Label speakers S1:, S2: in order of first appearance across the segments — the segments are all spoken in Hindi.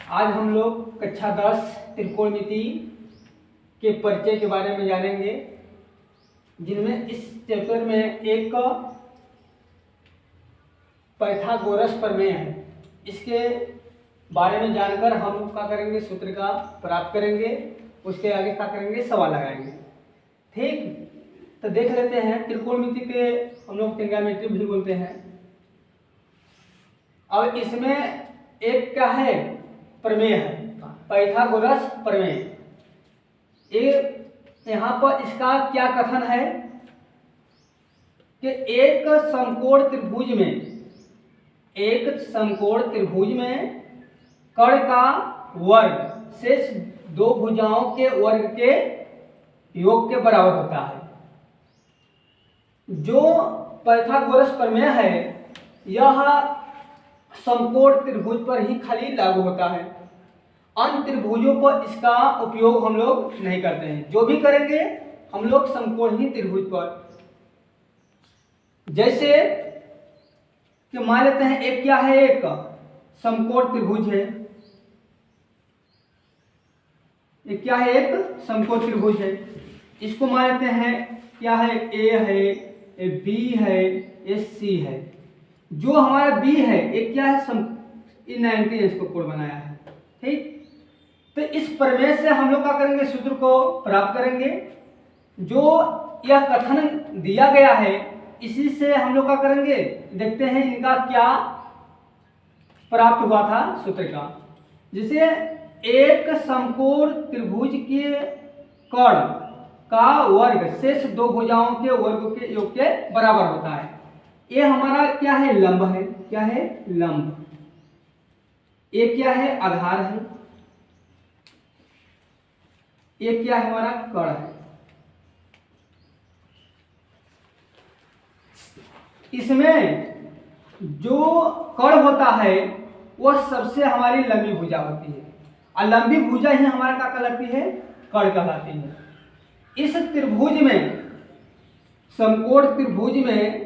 S1: आज हम लोग कक्षा 10 त्रिकोणमिति के परिचय के बारे में जानेंगे, जिनमें इस चैप्टर में एक पाइथागोरस प्रमेय है। इसके बारे में जानकर हम क्या करेंगे, सूत्र का प्राप्त करेंगे, उसके आगे क्या करेंगे, सवाल लगाएंगे। ठीक, तो देख लेते हैं। त्रिकोणमिति के हम लोग ट्रिग्नोमेट्री भी बोलते हैं। अब इसमें एक क्या है, प्रमेय है, पाइथागोरस प्रमेय। यहाँ पर इसका क्या कथन है कि एक समकोण त्रिभुज में कर्ण का वर्ग शेष दो भुजाओं के वर्ग के योग के बराबर होता है। जो पाइथागोरस प्रमेय है यह समकोण त्रिभुज पर ही खाली लागू होता है। अन्य त्रिभुजों पर इसका उपयोग हम लोग नहीं करते हैं। जो भी करेंगे हम लोग समकोण ही त्रिभुज पर। जैसे कि मान लेते हैं एक क्या है, एक समकोण त्रिभुज है। एक क्या है, एक समकोण त्रिभुज है। इसको मान लेते हैं क्या है, ए है, ए बी है, ए सी है। जो हमारा बी है एक क्या है, 90 इसको कोण बनाया है। ठीक, तो इस प्रमेय से हम लोग क्या करेंगे, सूत्र को प्राप्त करेंगे। जो यह कथन दिया गया है इसी से हम लोग क्या करेंगे, देखते हैं इनका क्या प्राप्त हुआ था सूत्र का। जिसे एक समकोण त्रिभुज के कर्ण का वर्ग शेष दो भुजाओं के वर्ग के योग के बराबर होता है। ये हमारा क्या है, लंब है। क्या है, लंब। ये क्या है, आधार है। ये क्या है, हमारा कर्ण है। इसमें जो कर्ण होता है वह सबसे हमारी लंबी भुजा होती है, और लंबी भुजा ही हमारा क्या कहलाती है, कर्ण कहलाती है। इस त्रिभुज में, समकोण त्रिभुज में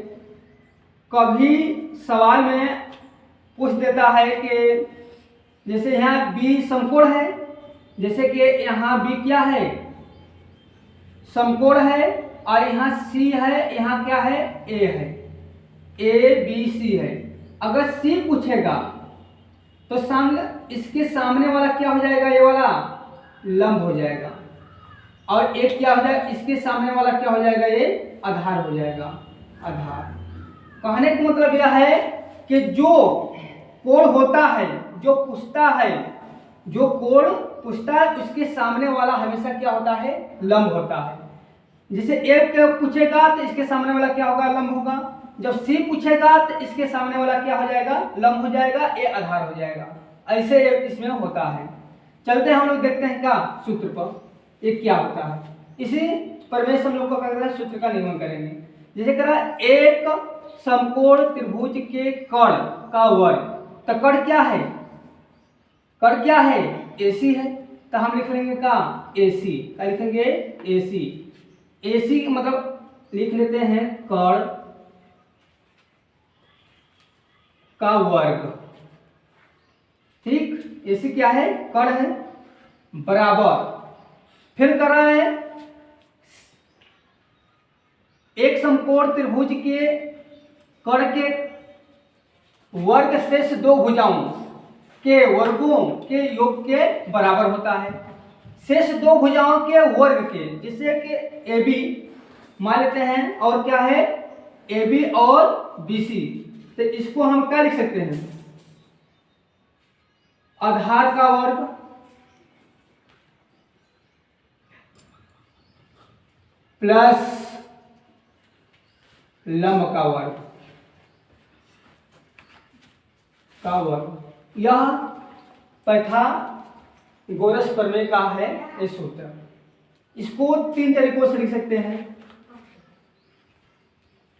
S1: कभी सवाल में पूछ देता है कि जैसे यहाँ बी समकोण है, जैसे कि यहाँ बी क्या है, समकोण है, और यहाँ सी है, यहाँ क्या है, ए है, ए बी सी है। अगर सी पूछेगा तो सामने, इसके सामने वाला क्या हो जाएगा, ये वाला लंब हो जाएगा, और एक क्या हो जाएगा, इसके सामने वाला क्या हो जाएगा, ये आधार हो जाएगा। आधार कहने का मतलब यह है कि जो कोण होता है, जो पूछता है, जो कोण पूछता है उसके सामने वाला हमेशा क्या होता है, लंब होता है। जैसे एक पूछेगा तो इसके सामने वाला क्या होगा, लंब होगा। जब सी पूछेगा तो इसके सामने वाला क्या हो जाएगा, लंब हो जाएगा, ये आधार हो जाएगा। ऐसे इसमें होता है। चलते हैं हम लोग देखते हैं क्या सूत्र पर ये क्या होता है। इसी प्रमेय से हम लोग को क्या करना है, सूत्र का निर्माण करेंगे। जैसे कह रहा है एक समकोण त्रिभुज के कर्ण का वर्ग, तो कर्ण क्या है, कर्ण क्या है, AC है। तो हम लिख लेंगे का AC, क्या लिखेंगे, AC। AC मतलब लिख लेते हैं कर्ण का वर्ग। ठीक, AC क्या है, कर्ण है, बराबर। फिर कर रहा है एक समकोण त्रिभुज के कर्ण के वर्ग शेष दो भुजाओं के वर्गों के योग के बराबर होता है। शेष दो भुजाओं के वर्ग के, जिससे कि AB मान लेते हैं, और क्या है, AB और BC। तो इसको हम क्या लिख सकते हैं, आधार का वर्ग प्लस लंब का वर्ग यह पाइथागोरस प्रमेय का है ये सूत्र। इसको तीन तरीकों से लिख सकते हैं।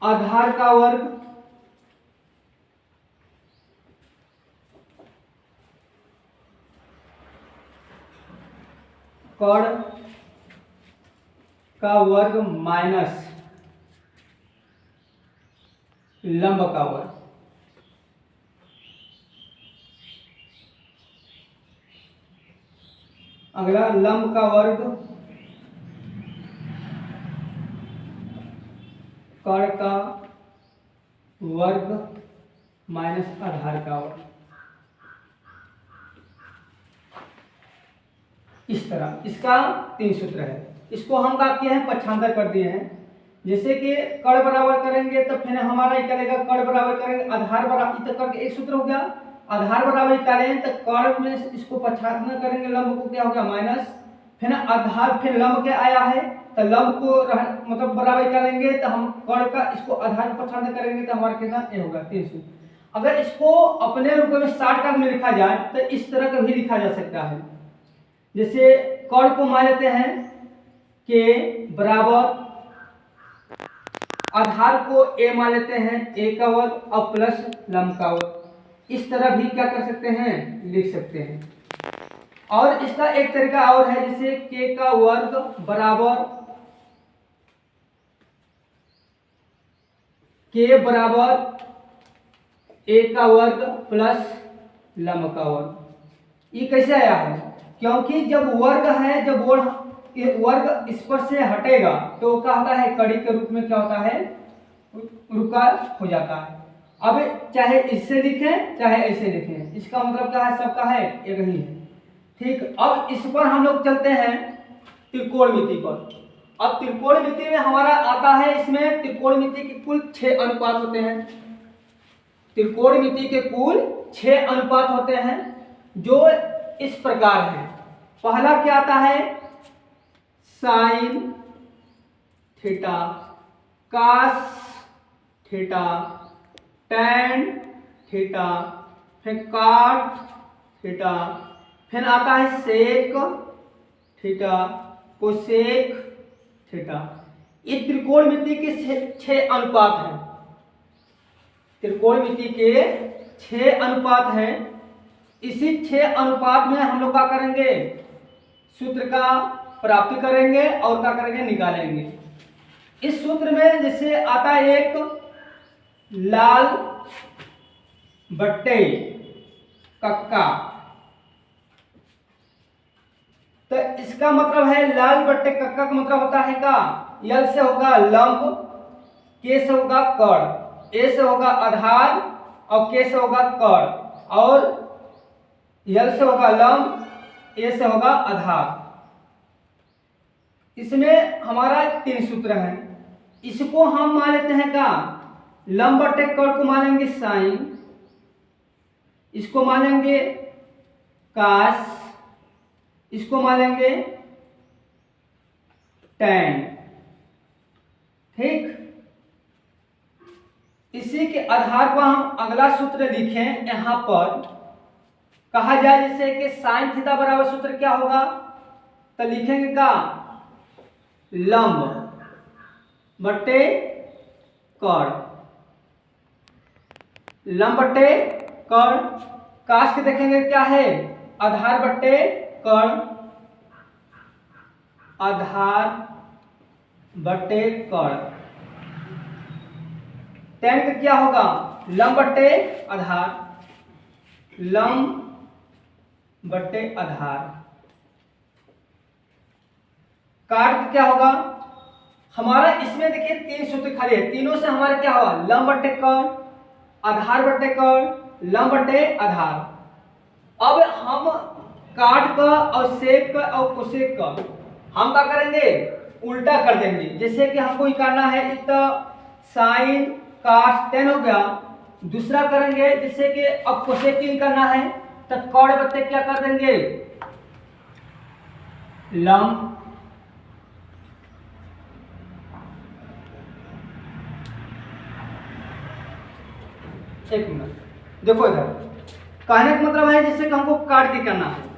S1: आधार का वर्ग कर्ण का वर्ग माइनस लंब का वर्ग। अगला लंब का वर्ग, कर्ण का वर्ग माइनस आधार का वर्ग। इस तरह इसका 3 सूत्र है। इसको हम क्या किए हैं, पक्षांतर कर दिए हैं। जैसे कि कर्ण बराबर करेंगे तो फिर हमारा निकलेगा, कर्ण बराबर करेंगे आधार बराबर, तो करके एक सूत्र हो गया। आधार बराबर निकालें तो कर्ण में इसको पक्षांतर करेंगे, लंब को क्या हो गया माइनस, फिर आधार, फिर लंब के आया है तो लंब को मतलब बराबर निकालेंगे तो हम कर्ण का इसको आधार पक्षांतर करेंगे तो हमारा कितना ए होगा 3 सूत्र। अगर इसको अपने रूप में शॉर्टकट में लिखा जाए तो इस तरह का भी लिखा जा सकता है। जैसे कर्ण को मान लेते हैं के बराबर, आधार को ए मान लेते हैं ए का वर्ग और प्लस लंब का वर्ग। इस तरह भी क्या कर सकते हैं, लिख सकते हैं। और इसका एक तरीका और है, जैसे के का वर्ग बराबर, के बराबर ए का वर्ग प्लस लंब का वर्ग। ये कैसे आया है, क्योंकि जब वर्ग है, जब वर्ग इस पर से हटेगा तो क्या होता है, कड़ी के रूप में क्या होता है, रुका हो जाता है। अब चाहे इससे लिखें चाहे ऐसे लिखें, इसका मतलब क्या है, सबका है एक ही है। ठीक, अब इस पर हम लोग चलते हैं त्रिकोणमिति पर। अब त्रिकोणमिति में हमारा आता है, इसमें त्रिकोणमिति के कुल 6 अनुपात होते हैं। त्रिकोणमिति के कुल 6 अनुपात होते हैं जो इस प्रकार है। पहला क्या आता है, sine theta, cos theta, tan theta, फिर काट थीटा, फिर आता है सेक थीटा, कोसेक थीटा। ये त्रिकोणमिति के 6 अनुपात हैं। त्रिकोणमिति के 6 अनुपात हैं। इसी 6 अनुपात में हम लोग क्या करेंगे, सूत्र का प्राप्ति करेंगे और क्या करेंगे, निकालेंगे। इस सूत्र में जैसे आता है एक लाल बट्टे कक्का, तो इसका मतलब है लाल बट्टे कक्का का मतलब होता है का, यल से होगा लंब, के से होगा कर्ण, ए से होगा आधार और के से होगा कर्ण, और यल से होगा लंब, ए से होगा आधार। इसमें हमारा 3 सूत्र हैं। इसको हम मान लेते हैं का, लंब बट्टे कर्ण को मानेंगे साइन, इसको मानेंगे कास, इसको मानेंगे टैन। ठीक, इसी के आधार पर हम अगला सूत्र लिखें। यहां पर कहा जाए जैसे कि साइन थीटा बराबर सूत्र क्या होगा, तो लिखेंगे का, लंब बट्टे कर्ण, लंब बट्टे कर्ण, काश के देखेंगे क्या है, आधार बट्टे कर्ण, आधार बट्टे कर्ण, टैन का क्या होगा, लंब बट्टे आधार, लंब बट्टे आधार, काट का क्या होगा, हमारा इसमें देखिए 3 सूत्र खाली है, तीनों से हमारा क्या होगा, लंब बट्टे कर्ण, आधार बट्टे कर्ण, लंब बट्टे आधार। अब हम काट का और सेक का और कोसेक का हम क्या करेंगे, उल्टा कर देंगे। जैसे कि हमको निकालना है इतना साइन कास टैन हो गया, दूसरा करेंगे जैसे कि अब कोसेक निकालना है तो कर्ण बट्टे क्या कर देंगे, लंब, एक मिनट देखो इधर, कहने का मतलब है जैसे कि हमको काट के करना है,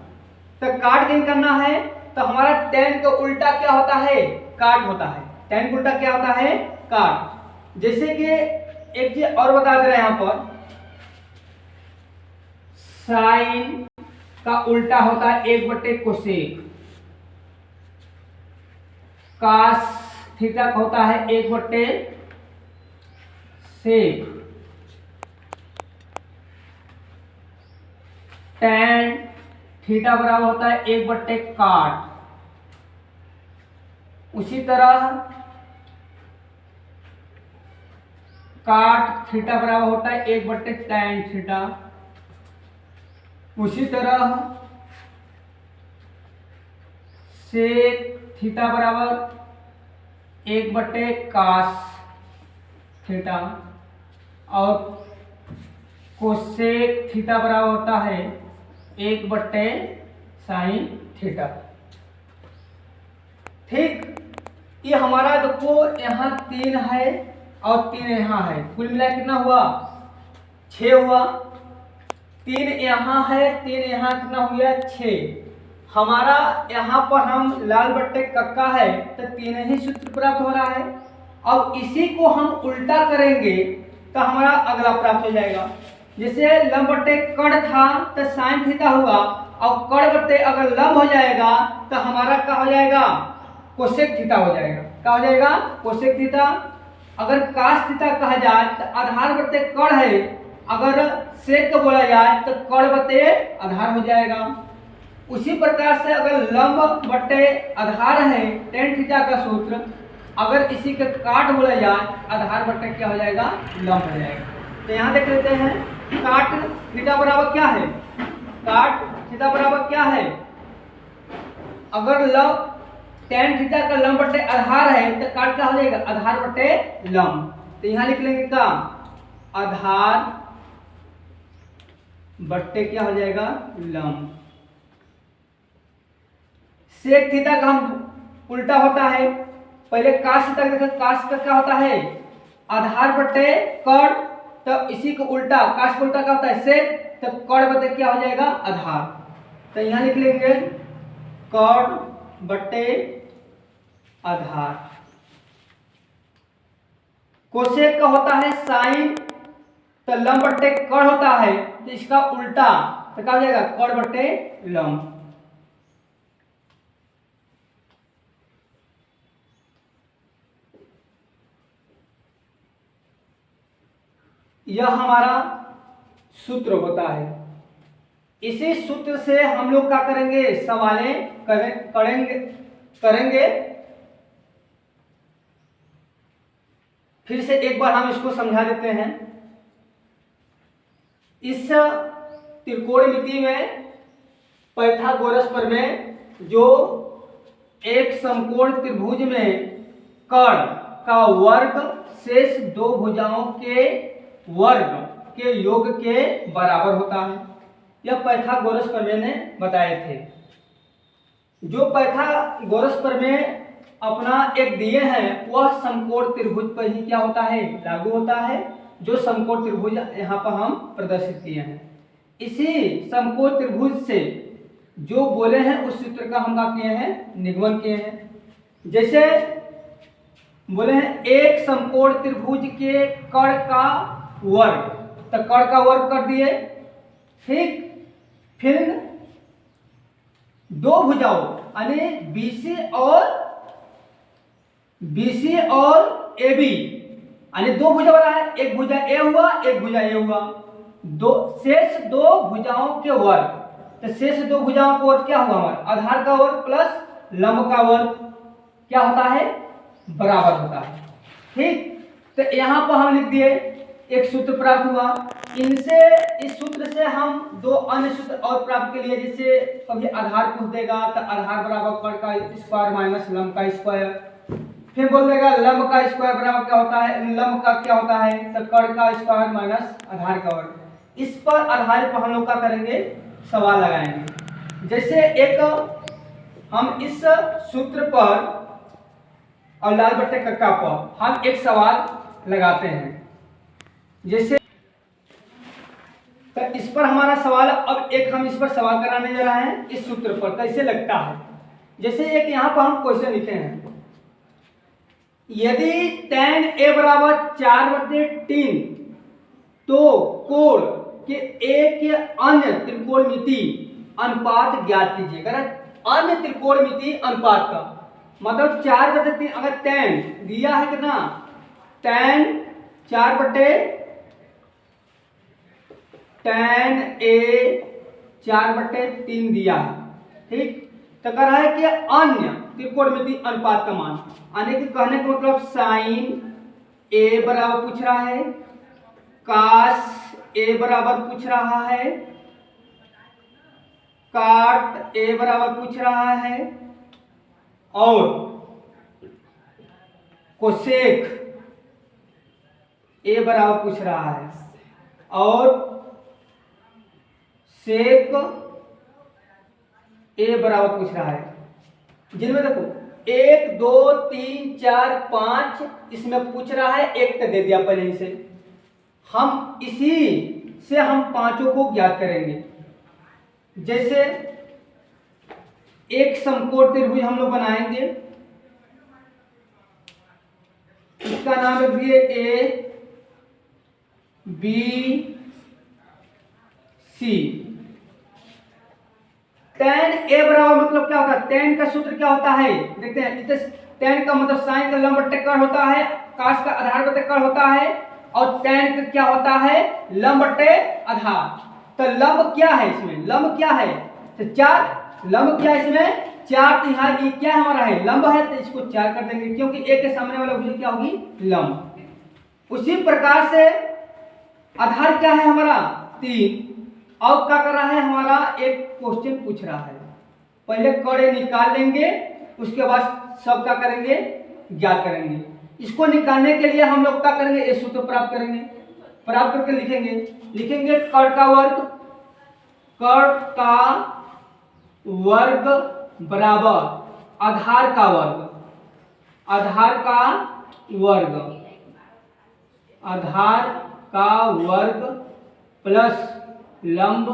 S1: तो काट के करना है तो हमारा टैन का उल्टा क्या होता है, काट होता है। टैन का उल्टा क्या होता है, काट। जैसे कि एक चीज और बता दे रहे हैं यहां पर, साइन का उल्टा होता है 1/, कोसेक, कास थीटा का होता है 1/, सेक, टैन थीटा बराबर होता है 1/काट। उसी तरह काट थीटा बराबर होता है 1/tan थीटा। उसी तरह सेक थीटा बराबर 1/cos थीटा। और कोसेक थीटा बराबर होता है 1/sin थीटा। ठीक, ये हमारा देखो यहाँ 3 है और 3 यहाँ है, कुल मिला कितना हुआ 6 हुआ। 3 यहाँ है 3 यहाँ कितना हुआ 6। हमारा यहाँ पर हम लाल बट्टे कक्का है तो 3 ही सूत्र प्राप्त हो रहा है। अब इसी को हम उल्टा करेंगे तो हमारा अगला प्राप्त हो जाएगा। जैसे लंब बट्टे कण था तो साइन थीटा हुआ, और कण बट्टे अगर लंब हो जाएगा तो हमारा क्या हो जाएगा कोसेक थीटा हो जाएगा। क्या हो जाएगा कोसेक थीटा। अगर कास थीटा कहा जाए तो आधार बट्टे कण है, अगर सेक को बोला जाए तो कण बट्टे आधार हो जाएगा। उसी प्रकार से अगर लंब बट्टे आधार है tan थीटा का सूत्र, अगर इसी के काट बोला जाए आधार बट्टे क्या हो जाएगा लंब हो जाएगा। तो यहाँ देख लेते हैं काट थीटा बराबर क्या है। काट थीटा बराबर क्या है, अगर लंब tan थीटा का लंब बट्टे आधार है तो काट क्या हो जाएगा आधार बट्टे लंब। तो यहाँ लिख लेंगे क्या आधार बट्टे क्या हो जाएगा लंब। सेक थीटा का हम उल्टा होता है, पहले कास थीटा देखो, कास का क्या होता है आधार बट्टे कण, तो इसी को उल्टा कास को उल्टा क्या होता है सेक, तो कण बट्टे क्या हो जाएगा आधार। तो यहाँ लिख लेंगे कण बट्टे आधार। कोसेक का होता है साइन, तो लंब बट्टे कण होता है तो इसका उल्टा तो क्या हो जाएगा कण बट्टे लंब। यह हमारा सूत्र होता है। इसी सूत्र से हम लोग क्या करेंगे सवालें करेंगे। फिर से एक बार हम इसको समझा देते हैं। इस त्रिकोणमिति में पाइथागोरस प्रमेय जो एक समकोण त्रिभुज में कर्ण का वर्ग शेष दो भुजाओं के वर्ग के योग के बराबर होता है, यह पाइथागोरस प्रमेय ने बताए थे। जो पाइथागोरस प्रमेय अपना एक दिए हैं वह समकोण त्रिभुज पर ही क्या होता है लागू होता है, जो समकोण त्रिभुज यहाँ पर हम प्रदर्शित किए हैं। इसी समकोण त्रिभुज से जो बोले हैं उस सूत्र का हम क्या किए हैं निगमन किए हैं। जैसे बोले हैं एक समकोण त्रिभुज के कर्ण का वर्ग, तो कर्ण का वर्ग कर दिए। ठीक, फिर दो भुजाओं यानी BC और AB यानी दो भुजा वाला है, एक भुजा A हुआ एक भुजा A हुआ, दो शेष दो भुजाओं के वर्ग। तो शेष दो भुजाओं का वर्ग क्या हुआ हमारा आधार का वर्ग प्लस लंब का वर्ग क्या होता है बराबर होता है। ठीक, तो यहाँ पर हम लिख दिए एक सूत्र प्राप्त हुआ। इनसे इस सूत्र से हम दो अन्य सूत्र और प्राप्त के लिए, जैसे कभी आधार पूछ देगा तो आधार बराबर कर्ण का स्क्वायर माइनस लंब का स्क्वायर, फिर बोल देगा लंब का स्क्वायर बराबर क्या होता है लंब का क्या होता है तो कर्ण का स्क्वायर माइनस आधार का वर्ग। इस पर आधार पर हम लोग क्या करेंगे सवाल लगाएंगे। जैसे एक हम इस सूत्र पर और लाल बट्टे कक्का पर हम एक सवाल लगाते हैं। जैसे तो इस पर हमारा सवाल, अब एक हम इस पर सवाल कराने जा रहे हैं इस सूत्र पर कैसे लगता है। जैसे एक यहाँ पर हम क्वेश्चन लिखे हैं, यदि tan A बराबर 4/3 तो कोण के A के अन्य त्रिकोणमिति अनुपात ज्ञात कीजिए। अन्य त्रिकोणमिति अनुपात का मतलब 4/3, अगर tan दिया है कितना tan 4/tan A 4/3 दिया है। ठीक, तो कह रहा है कि अन्य त्रिकोणमिति अनुपात का मान, यानी कि कहने का मतलब साइन ए बराबर पूछ रहा है, कास ए बराबर पूछ रहा है, काट ए बराबर पूछ रहा है, और कोसेक ए बराबर पूछ रहा है, और सेक ए बराबर पूछ रहा है। जिनमें देखो 1 2 3 4 5 इसमें पूछ रहा है, एक तो दे दिया पहले ही से। हम इसी से हम पांचों को ज्ञात करेंगे। जैसे एक समकोण त्रिभुज हम लोग बनाएंगे, इसका नाम रखिए ए बी सी। tan ए बराबर मतलब क्या होता है, tan का सूत्र क्या होता है देखते हैं। tan का मतलब साइन का लंब बटे कर्ण होता है, कास का आधार बटे कर्ण होता है, और tan का क्या होता है, लंब बटे आधार। तो लंब क्या है इसमें, लंब क्या है, तो 4 लंब क्या है इसमें 4। तो यहाँ ये क्या हमारा है, लंब है, तो इसको 4 कर देंगे, क्योंकि एक के सामने वाला भुजा क्या होगी, लंब। उसी प्रकार से आधार क्या है हमारा 3। अब क्या कर रहा है, हमारा एक क्वेश्चन पूछ रहा है, पहले कड़े निकाल लेंगे, उसके बाद सब क्या करेंगे, ज्ञात करेंगे। इसको निकालने के लिए हम लोग क्या करेंगे, ये सूत्र प्राप्त करेंगे, प्राप्त करके लिखेंगे कड़ का वर्ग बराबर आधार का वर्ग, आधार का वर्ग प्लस लंब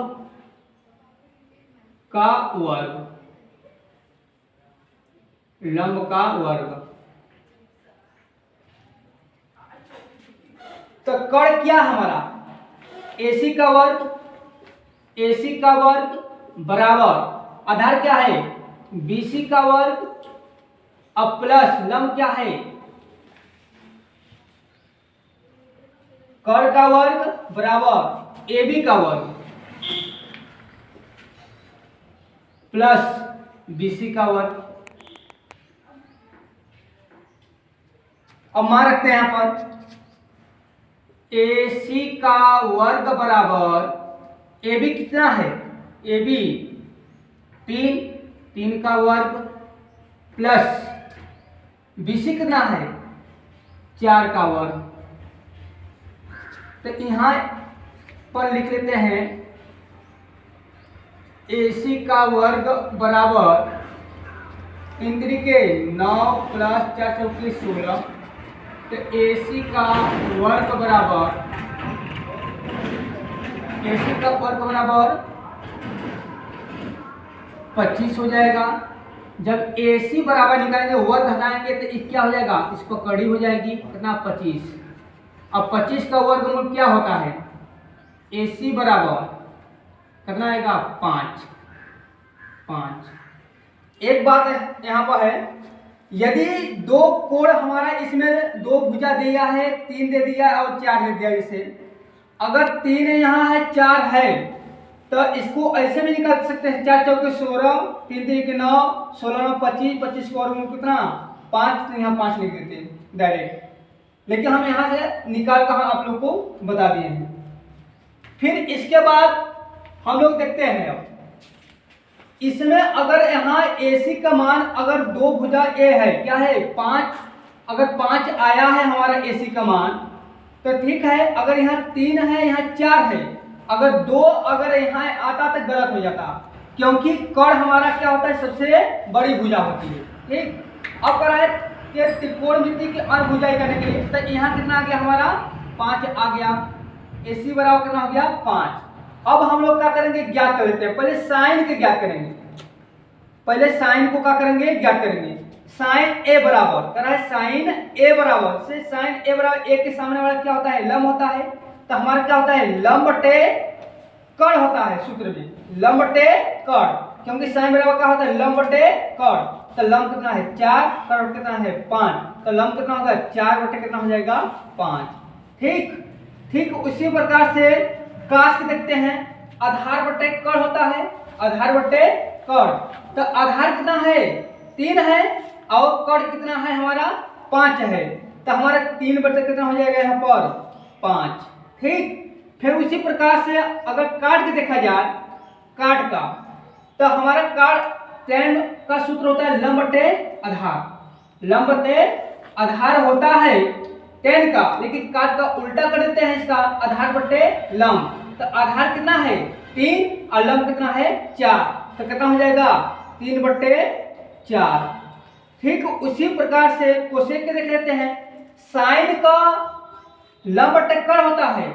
S1: का वर्ग, तो कड़ क्या हमारा AC का वर्ग बराबर आधार क्या है BC का वर्ग, अब प्लस लंब क्या है कड़ का वर्ग बराबर AB का वर्ग प्लस BC का वर्ग। अब मान रखते हैं यहां पर AC का वर्ग बराबर AB कितना है, AB 3 का वर्ग प्लस BC कितना है 4 का वर्ग। तो यहाँ पर लिख लेते हैं AC का वर्ग बराबर 3 के 9 प्लस 4 चौकी 16। तो AC का वर्ग बराबर 25 हो जाएगा। जब AC बराबर निकालेंगे वर्ग हटाएंगे तो ये क्या हो जाएगा, इसको कड़ी हो जाएगी कितना 25। अब 25 का वर्गमूल क्या होता है, AC बराबर कितना आएगा 5। एक बात यहाँ पर है, यदि दो कोण हमारा इसमें 2 भुजा दिया है, 3 दे दिया और 4 दे दिया, इसे अगर 3 यहाँ है 4 है तो इसको ऐसे भी निकाल सकते हैं, 4 चौके 16, 3 के 9, 16 में 25, 25 का वर्गमूल कितना 5, तो यहाँ 5 लिख देते हैं डायरेक्ट। लेकिन हम यहाँ से निकाल कर आप लोग को बता दिए हैं। फिर इसके बाद हम लोग देखते हैं, अब इसमें अगर यहाँ AC का मान अगर 2 भुजा A है, क्या है 5, अगर 5 आया है हमारा AC का मान तो ठीक है। अगर यहाँ 3 है, यहाँ 4 है, अगर 2 अगर यहाँ आता तो गलत हो जाता, क्योंकि कर्ण हमारा क्या होता है सबसे बड़ी भुजा होती है। ठीक, अब कर रहा है त्रिकोणमिति की अनुभुजाई करने के लिए, तो यहाँ कितना आ गया हमारा 5 आ गया, AC बराबर कितना हो गया 5। अब हम लोग क्या करेंगे, ज्ञात कर देते हैं। पहले साइन के ज्ञात करेंगे, पहले साइन को क्या करेंगे, ज्ञात करेंगे। साइन A बराबर कर रहा है, साइन A बराबर से साइन A बराबर A के सामने वाला क्या होता है, लंब होता है। तो हमारा क्या होता है, लंब बटे कर्ण होता है सूत्र में, लंब बटे कर्ण, क्योंकि साइन बराबर क्या होता है, लंब बटे कर्ण। तो लंब कितना है 4, कर्ण कितना है 5, तो लंब कितना होगा 4 बटे कितना हो जाएगा 5। ठीक, उसी प्रकार से काश के देखते हैं। आधार बटे कड़ होता है, आधार बटे कड़। तो आधार कितना है 3 है और कड़ कितना है हमारा 5 है। तो हमारा 3 बटे कितना हो जाएगा यहाँ पर 5। ठीक, फिर उसी प्रकार से अगर काट के देखा जाए काट का, तो हमारा काट tan का सूत्र होता है लंब बटे आधार। लंब बटे आधार होता है tan का, लेकिन काट का उल्टा कर देते हैं इसका, आधार बटे लंब। तो आधार कितना है 3 और लंब कितना है 4। तो कितना हो जाएगा 3 बटे 4। ठीक, उसी प्रकार से कोसेक के देख लेते हैं। साइन का लंब बटे कड़ होता है,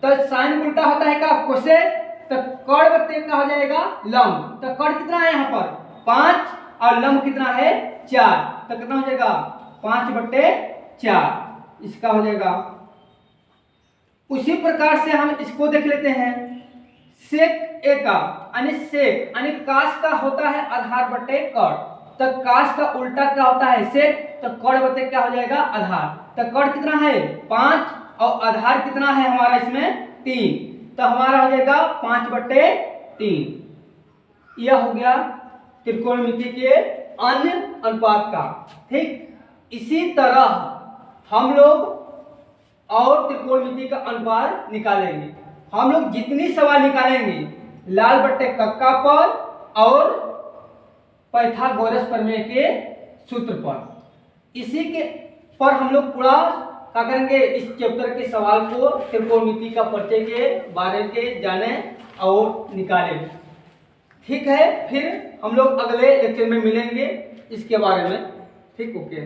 S1: तो साइन उल्टा होता है का कोसेक। तो कड़ बटे क्या हो जाएगा लंब। तो कड़ कितना है यहाँ पर 5 और लंब कितना है 4। तो कितना हो जाएगा 5 बटे 4 इसका हो जाएगा। उसी प्रकार से हम इसको देख लेते हैं। सेक ए का यानी सेक यानी काश का होता है आधार बटे कड़। तो काश का उल्टा क्या होता है सेक। तो कड़ बटे क्या हो जाएगा आधार। तो कड़ कितना है 5 और आधार कितना है हमारा इसमें 3। तो हमारा हो जाएगा 5 बटे 3। यह हो गया त्रिकोणमिति के अन्य अनुपात का। ठीक, इसी तरह हम लोग और त्रिकोणमिति का अनुपात निकालेंगे। हम लोग जितनी सवाल निकालेंगे लाल बट्टे कक्का पर और पाइथागोरस प्रमेय के सूत्र पर, इसी के पर हम लोग पूरा क्या करेंगे इस चैप्टर के सवाल को त्रिकोणमिति का परिचय के बारे में जाने और निकालें। ठीक है, फिर हम लोग अगले लेक्चर में मिलेंगे इसके बारे में। ठीक, ओके।